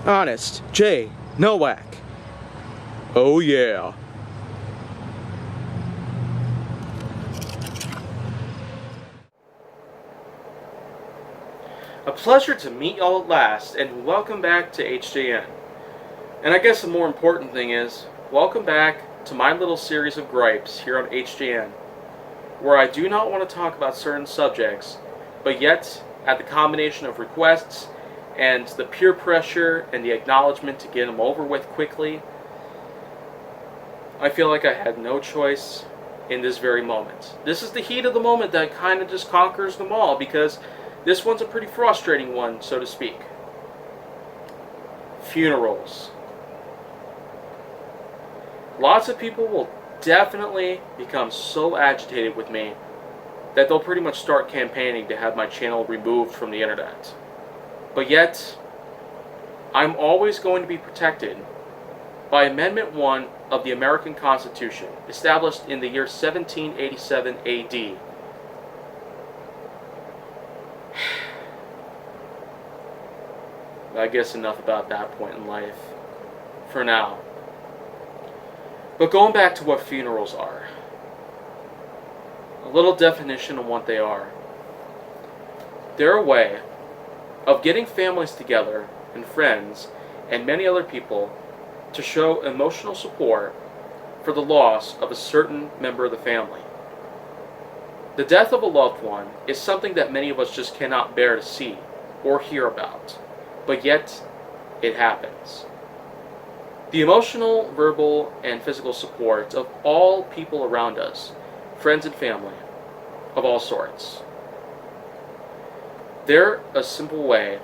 Honest J. Nowak. Oh yeah. A pleasure to meet y'all at last, and welcome back to HJN. And I guess the more important thing is, welcome back to my little series of gripes here on HJN, where I do not want to talk about certain subjects, but yet, at the combination of requests and the peer pressure and the acknowledgement to get them over with quickly, I feel like I had no choice in this very moment. This is the heat of the moment that kind of just conquers them all, because this one's a pretty frustrating one, so to speak. Funerals. Lots of people will definitely become so agitated with me that they'll pretty much start campaigning to have my channel removed from the internet. But yet, I'm always going to be protected by Amendment 1 of the American Constitution, established in the year 1787 AD. I guess enough about that point in life for now. But going back to what funerals are. A little definition of what they are. They're a way of getting families together and friends and many other people to show emotional support for the loss of a certain member of the family. The death of a loved one is something that many of us just cannot bear to see or hear about, but yet it happens. The emotional, verbal, and physical support of all people around us, friends and family of all sorts. They're a simple way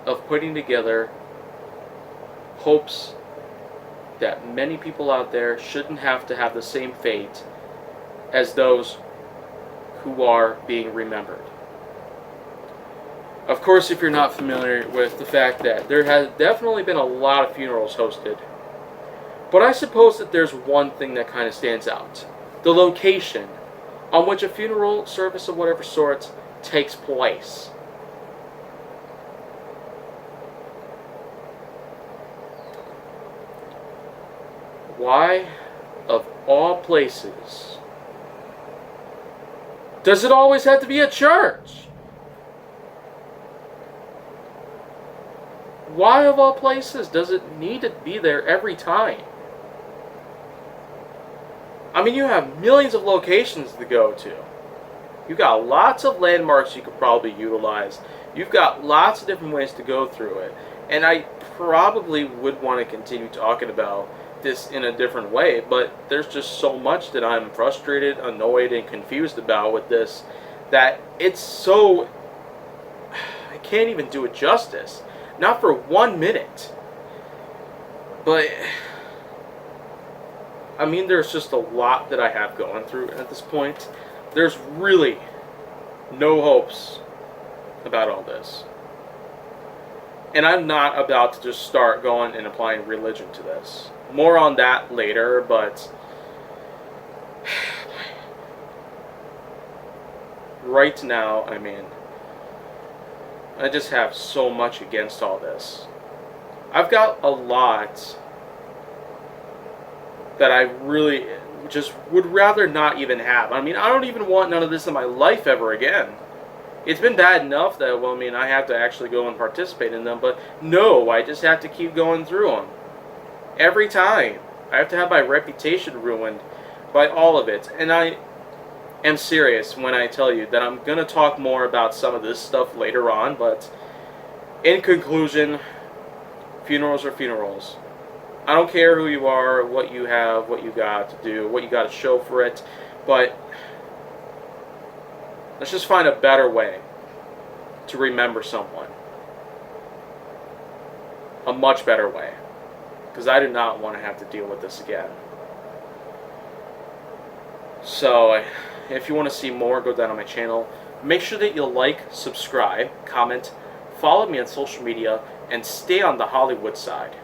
of putting together hopes that many people out there shouldn't have to have the same fate as those who are being remembered. Of course, if you're not familiar with the fact that there has definitely been a lot of funerals hosted, but I suppose that there's one thing that kind of stands out. The location on which a funeral service of whatever sort takes place. Why, of all places, does it always have to be a church? Why, of all places, does it need to be there every time? I mean, you have millions of locations to go to. You've got lots of landmarks you could probably utilize. You've got lots of different ways to go through it. And I probably would want to continue talking about this in a different way, but there's just so much that I'm frustrated, annoyed, and confused about with this that it's so... I can't even do it justice. Not for 1 minute. But I mean, there's just a lot that I have going through at this point. There's really no hopes about all this. And I'm not about to just start going and applying religion to this. More on that later, but right now, I mean, I just have so much against all this. I've got a lot that I really just would rather not even have. I mean, I don't even want none of this in my life ever again. It's been bad enough that, well, I mean, I have to actually go and participate in them, but no, I just have to keep going through them. Every time. I have to have my reputation ruined by all of it. And I am serious when I tell you that I'm going to talk more about some of this stuff later on, but in conclusion, funerals are funerals. I don't care who you are, what you have, what you got to do, what you got to show for it, but let's just find a better way to remember someone. A much better way. Because I do not want to have to deal with this again. So, if you want to see more, go down on my channel. Make sure that you like, subscribe, comment, follow me on social media, and stay on the Hollywood side.